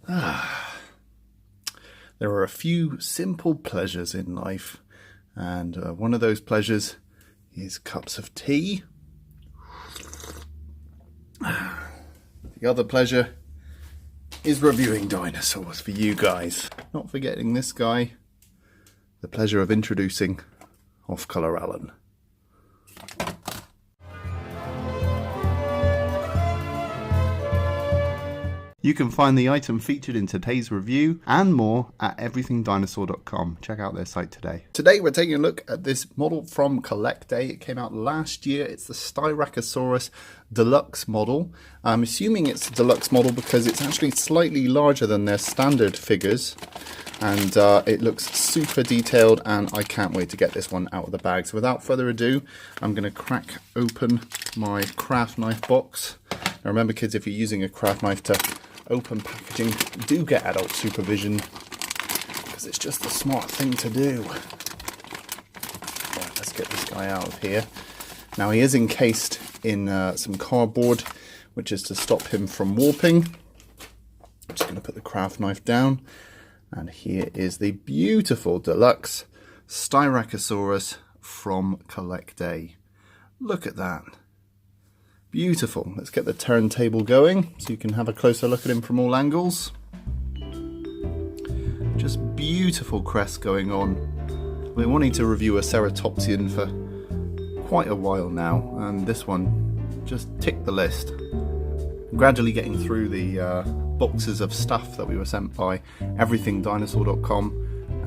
There are a few simple pleasures in life, and one of those pleasures is cups of tea. The other pleasure is reviewing dinosaurs for you guys. Not forgetting this guy, the pleasure of introducing Off-Color Alan. You can find the item featured in today's review and more at everythingdinosaur.com. Check out their site today. Today we're taking a look at this model from CollectA. It came out last year. It's the Styracosaurus Deluxe model. I'm assuming it's a Deluxe model because it's actually slightly larger than their standard figures. And it looks super detailed, and I can't wait to get this one out of the bag. So without further ado, I'm going to crack open my craft knife box. Now remember kids, if you're using a craft knife to open packaging, do get adult supervision because it's just the smart thing to do. Right, let's get this guy out of here. Now he is encased in some cardboard, which is to stop him from warping. I'm just going to put the craft knife down, and here is the beautiful Deluxe Styracosaurus from CollectA. Look at that. Beautiful. Let's get the turntable going so you can have a closer look at him from all angles. Just beautiful crest going on. I've been wanting to review a ceratopsian for quite a while now, and this one just ticked the list. I'm gradually getting through the boxes of stuff that we were sent by everythingdinosaur.com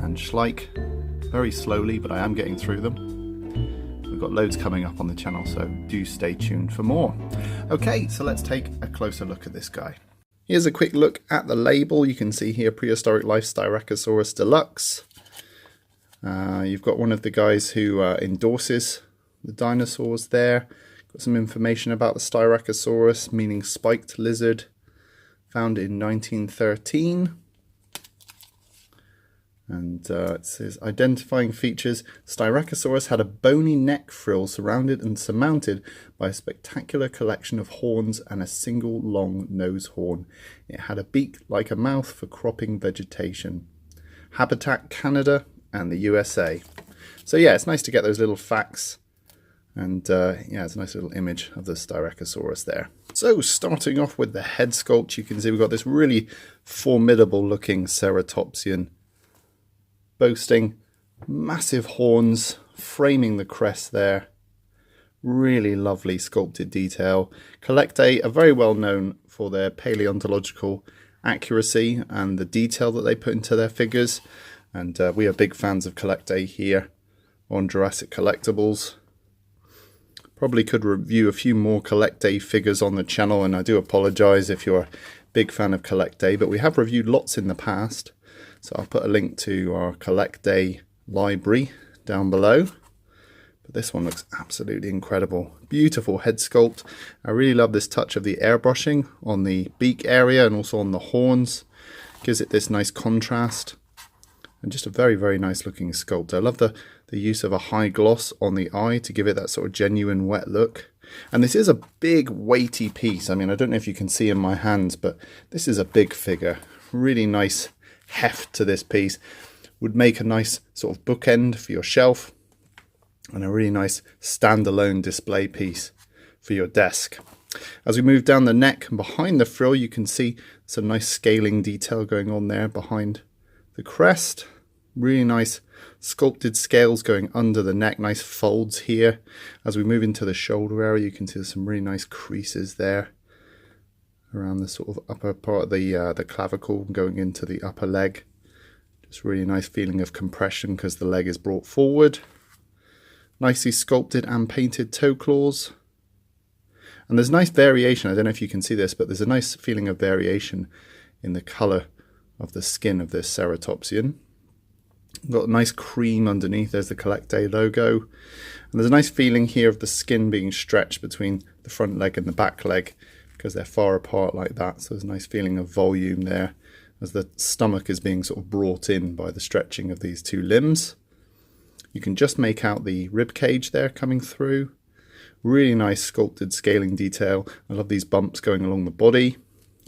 and Schleich very slowly, but I am getting through them. We've got loads coming up on the channel, so do stay tuned for more. Okay, so let's take a closer look at this guy. Here's a quick look at the label. You can see here Prehistoric Life Styracosaurus Deluxe. You've got one of the guys who endorses the dinosaurs there. Got some information about the Styracosaurus, meaning spiked lizard, found in 1913. And it says, identifying features, Styracosaurus had a bony neck frill surrounded and surmounted by a spectacular collection of horns and a single long nose horn. It had a beak like a mouth for cropping vegetation. Habitat Canada and the USA. So yeah, it's nice to get those little facts. And yeah, it's a nice little image of the Styracosaurus there. So starting off with the head sculpt, you can see we've got this really formidable looking ceratopsian, boasting massive horns, framing the crest there. Really lovely sculpted detail. CollectA are very well known for their paleontological accuracy and the detail that they put into their figures. And we are big fans of CollectA here on Jurassic Collectibles. Probably could review a few more CollectA figures on the channel, and I do apologise if you're a big fan of CollectA, but we have reviewed lots in the past. So I'll put a link to our CollectA library down below. But this one looks absolutely incredible. Beautiful head sculpt. I really love this touch of the airbrushing on the beak area and also on the horns. Gives it this nice contrast. And just a very, very nice looking sculpt. I love the use of a high gloss on the eye to give it that sort of genuine wet look. And this is a big weighty piece. I mean, I don't know if you can see in my hands, but this is a big figure. Really nice heft to this piece. Would make a nice sort of bookend for your shelf and a really nice standalone display piece for your desk. As we move down the neck and behind the frill, you can see some nice scaling detail going on there behind the crest. Really nice sculpted scales going under the neck, nice folds here. As we move into the shoulder area, you can see there's some really nice creases there around the sort of upper part of the clavicle going into the upper leg. Just really nice feeling of compression because the leg is brought forward. Nicely sculpted and painted toe claws. And there's nice variation. I don't know if you can see this, but there's a nice feeling of variation in the colour of the skin of this ceratopsian. Got a nice cream underneath. There's the CollectA logo. And there's a nice feeling here of the skin being stretched between the front leg and the back leg, because they're far apart like that. So there's a nice feeling of volume there as the stomach is being sort of brought in by the stretching of these two limbs. You can just make out the rib cage there coming through. Really nice sculpted scaling detail. I love these bumps going along the body.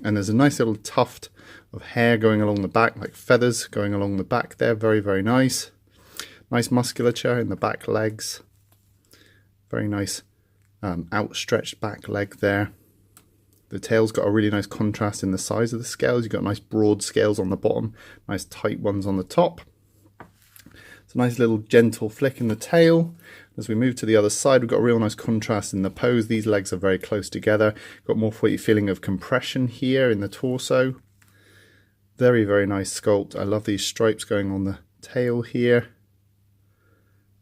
And there's a nice little tuft of hair going along the back, like feathers going along the back there. Very, very nice. Nice musculature in the back legs. Very nice outstretched back leg there. The tail's got a really nice contrast in the size of the scales. You've got nice broad scales on the bottom, nice tight ones on the top. It's a nice little gentle flick in the tail. As we move to the other side, we've got a real nice contrast in the pose. These legs are very close together. Got more feeling of compression here in the torso. Very, very nice sculpt. I love these stripes going on the tail here.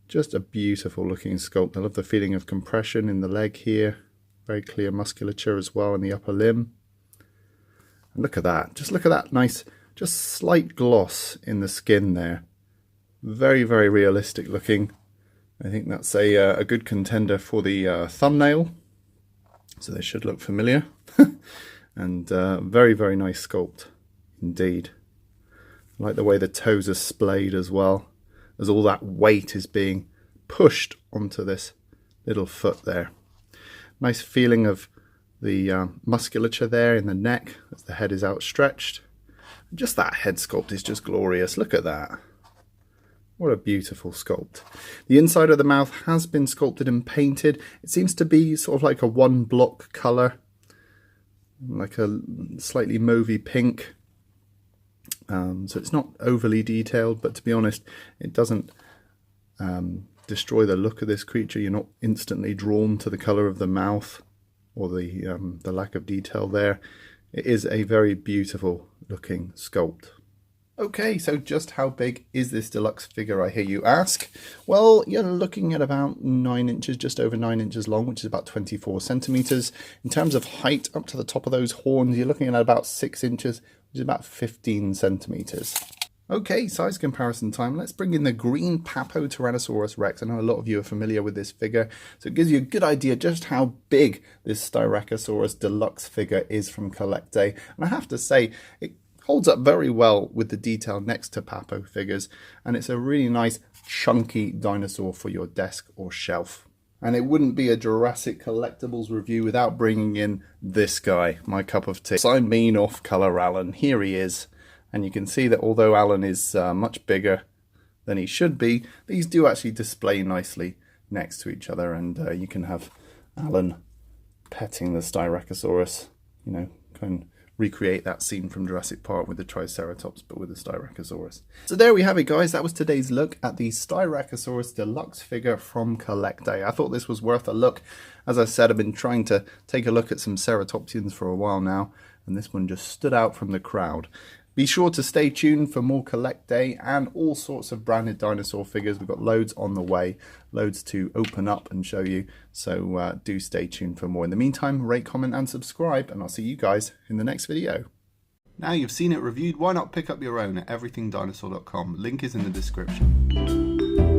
Just a beautiful looking sculpt. I love the feeling of compression in the leg here. Very clear musculature as well in the upper limb. And look at that. Just look at that nice, just slight gloss in the skin there. Very, very realistic looking. I think that's a good contender for the thumbnail. So they should look familiar. And very, very nice sculpt indeed. I like the way the toes are splayed as well, as all that weight is being pushed onto this little foot there. Nice feeling of the musculature there in the neck as the head is outstretched. Just that head sculpt is just glorious. Look at that. What a beautiful sculpt. The inside of the mouth has been sculpted and painted. It seems to be sort of like a one block colour, like a slightly mauvey pink. So it's not overly detailed, but to be honest, it doesn't destroy the look of this creature. You're not instantly drawn to the colour of the mouth or the lack of detail there. It is a very beautiful looking sculpt. Okay, so just how big is this deluxe figure, I hear you ask? Well, you're looking at about 9 inches, just over 9 inches long, which is about 24 centimeters. In terms of height, up to the top of those horns, you're looking at about 6 inches, which is about 15 centimeters. Okay, size comparison time. Let's bring in the green Papo Tyrannosaurus Rex. I know a lot of you are familiar with this figure, so it gives you a good idea just how big this Styracosaurus Deluxe figure is from CollectA. And I have to say, it holds up very well with the detail next to Papo figures, and it's a really nice chunky dinosaur for your desk or shelf. And it wouldn't be a Jurassic Collectibles review without bringing in this guy, my cup of tea. So I mean off-color Alan. Here he is. And you can see that although Alan is much bigger than he should be, these do actually display nicely next to each other. And you can have Alan petting the Styracosaurus, you know, kind of recreate that scene from Jurassic Park with the Triceratops, but with the Styracosaurus. So there we have it, guys. That was today's look at the Styracosaurus Deluxe figure from CollectA. I thought this was worth a look. As I said, I've been trying to take a look at some ceratopsians for a while now, and this one just stood out from the crowd. Be sure to stay tuned for more CollectA and all sorts of branded dinosaur figures. We've got loads on the way, loads to open up and show you. So do stay tuned for more. In the meantime, rate, comment and subscribe, and I'll see you guys in the next video. Now you've seen it reviewed, why not pick up your own at everythingdinosaur.com. Link is in the description.